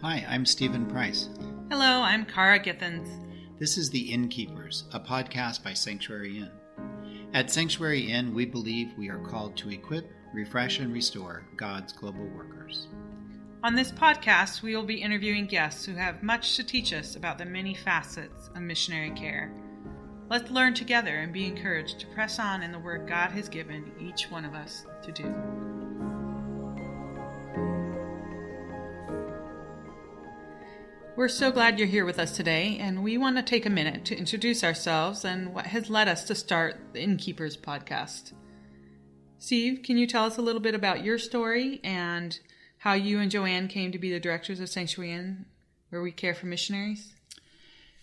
Hi, I'm Stephen Price. Hello, I'm Cara Githens. This is the Innkeepers, a podcast by Sanctuary Inn. At Sanctuary Inn, we believe we are called to equip, refresh, and restore God's global workers. On this podcast, we will be interviewing guests who have much to teach us about the many facets of missionary care. Let's learn together and be encouraged to press on in the work God has given each one of us to do. We're so glad you're here with us today, and we want to take a minute to introduce ourselves and what has led us to start the Innkeepers podcast. Steve, can you tell us a little bit about your story and how you and Joanne came to be the directors of Sanctuary Inn, where we care for missionaries?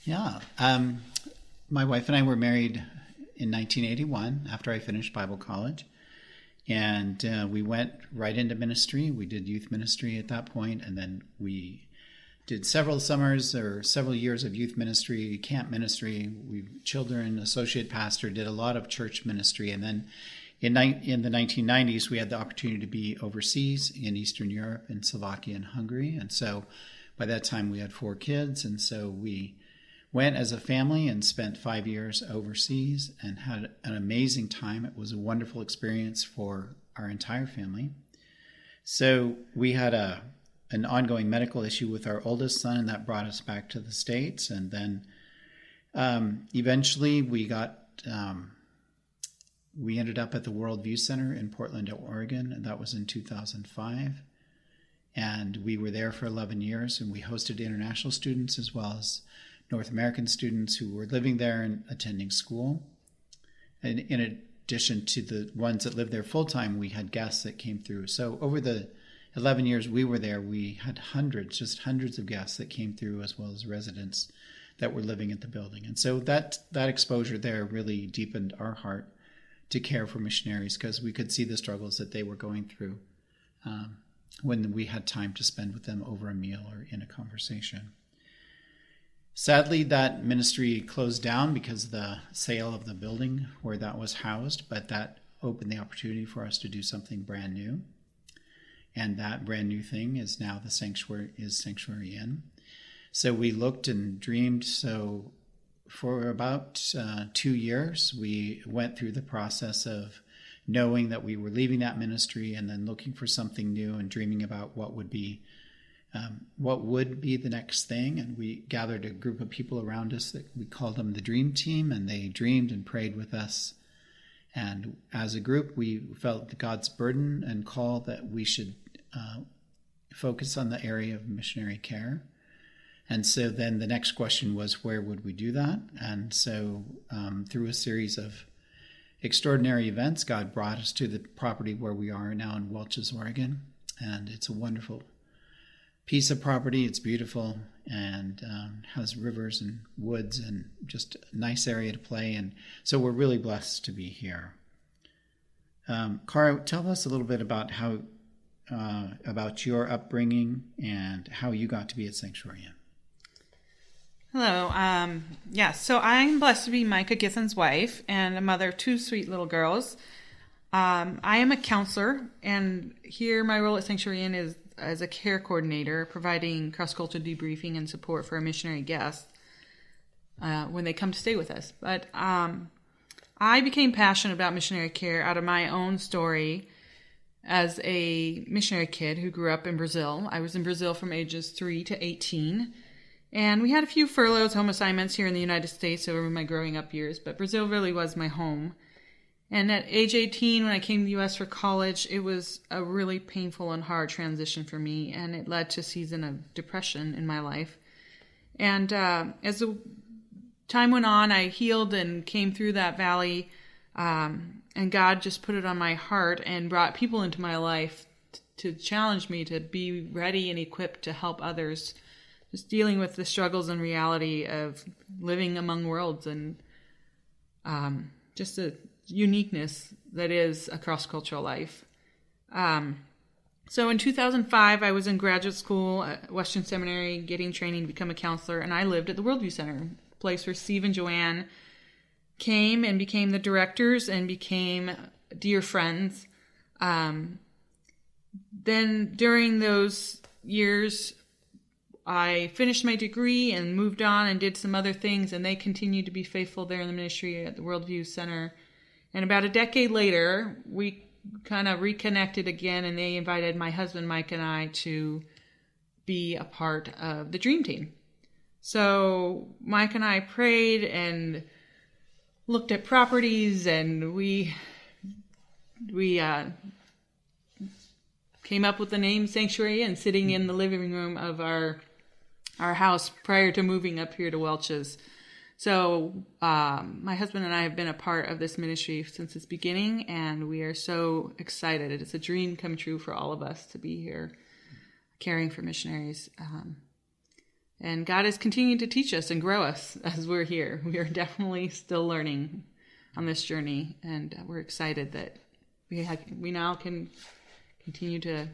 Yeah. My wife and I were married in 1981 after I finished Bible college. And we went right into ministry. We did youth ministry at that point, and then we did several summers or several years of youth ministry, camp ministry. We children, associate pastor, did a lot of church ministry. And then in the 1990s, we had the opportunity to be overseas in Eastern Europe, in Slovakia and Hungary. And so by that time, we had 4 kids. And so we went as a family and spent 5 years overseas and had an amazing time. It was a wonderful experience for our entire family. So we had an ongoing medical issue with our oldest son, and that brought us back to the States. And then eventually we ended up at the Worldview Center in Portland, Oregon, and that was in 2005. And we were there for 11 years, and we hosted international students as well as North American students who were living there and attending school. And in addition to the ones that lived there full-time, we had guests that came through. So over the 11 years we were there, we had hundreds of guests that came through, as well as residents that were living at the building. And so that exposure there really deepened our heart to care for missionaries, because we could see the struggles that they were going through when we had time to spend with them over a meal or in a conversation. Sadly, that ministry closed down because of the sale of the building where that was housed, but that opened the opportunity for us to do something brand new. And that brand new thing is now Sanctuary Inn. So we looked and dreamed. So for about 2 years, we went through the process of knowing that we were leaving that ministry and then looking for something new and dreaming about what would be the next thing. And we gathered a group of people around us that we called them the Dream Team, and they dreamed and prayed with us. And as a group, we felt God's burden and call that we should focus on the area of missionary care. And so then the next question was, where would we do that? And so through a series of extraordinary events, God brought us to the property where we are now in Welches, Oregon. And it's a wonderful piece of property. It's beautiful and has rivers and woods and just a nice area to play. And so we're really blessed to be here. Cara, tell us a little bit about about your upbringing and how you got to be at Sanctuary Inn. Hello. So I'm blessed to be Micah Githens' wife and a mother of 2 sweet little girls. I am a counselor, and here my role at Sanctuary Inn is as a care coordinator, providing cross-cultural debriefing and support for our missionary guests when they come to stay with us. But I became passionate about missionary care out of my own story as a missionary kid who grew up in Brazil. I was in Brazil from ages 3 to 18. And we had a few furloughs, home assignments here in the United States over my growing up years, but Brazil really was my home. And at age 18, when I came to the U.S. for college, it was a really painful and hard transition for me, and it led to a season of depression in my life. And as the time went on, I healed and came through that valley, and God just put it on my heart and brought people into my life to challenge me to be ready and equipped to help others, just dealing with the struggles and reality of living among worlds and just the uniqueness that is a cross-cultural life. So in 2005, I was in graduate school at Western Seminary getting training to become a counselor, and I lived at the Worldview Center, a place where Steve and Joanne came and became the directors and became dear friends. Then during those years, I finished my degree and moved on and did some other things, and they continued to be faithful there in the ministry at the Worldview Center. And about a decade later, we kind of reconnected again, and they invited my husband Mike and I to be a part of the Dream Team. So Mike and I prayed and looked at properties, and we came up with the name Sanctuary Inn, sitting in the living room of our house prior to moving up here to Welch's. So my husband and I have been a part of this ministry since its beginning, and we are so excited. It's a dream come true for all of us to be here caring for missionaries. And God is continuing to teach us and grow us as we're here. We are definitely still learning on this journey, and we're excited that we now can continue to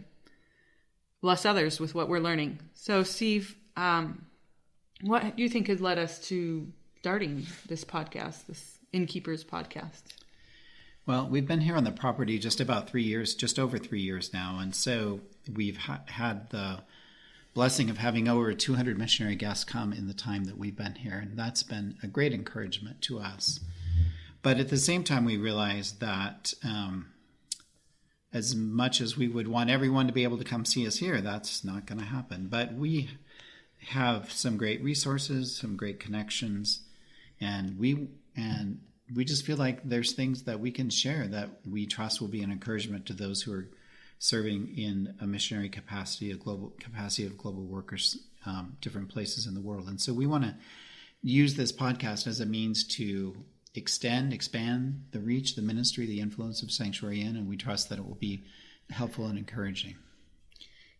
bless others with what we're learning. So, Steve, what do you think has led us to starting this podcast, this Innkeepers podcast? Well, we've been here on the property just over 3 years now. And so we've had the blessing of having over 200 missionary guests come in the time that we've been here. And that's been a great encouragement to us. But at the same time, we realized that as much as we would want everyone to be able to come see us here, that's not going to happen. But we have some great resources, some great connections, and we just feel like there's things that we can share that we trust will be an encouragement to those who are serving in a missionary capacity, of global workers, different places in the world. And so we want to use this podcast as a means to expand the reach, the ministry, the influence of Sanctuary Inn, and we trust that it will be helpful and encouraging.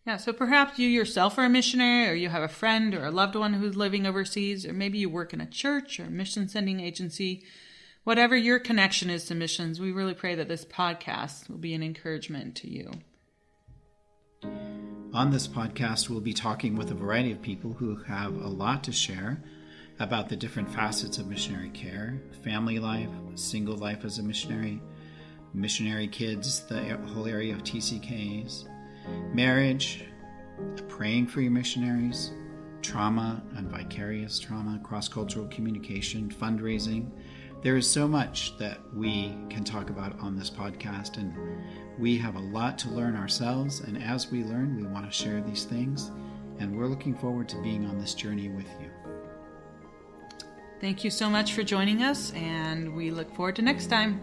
Yeah, so perhaps you yourself are a missionary, or you have a friend or a loved one who's living overseas, or maybe you work in a church or a mission sending agency. Whatever your connection is to missions, we really pray that this podcast will be an encouragement to you. On this podcast, we'll be talking with a variety of people who have a lot to share about the different facets of missionary care, family life, single life as a missionary kids, the whole area of TCKs, marriage, praying for your missionaries, trauma and vicarious trauma, cross-cultural communication, fundraising. There is so much that we can talk about on this podcast, and we have a lot to learn ourselves, and as we learn, we want to share these things, and we're looking forward to being on this journey with you. Thank you so much for joining us, and we look forward to next time.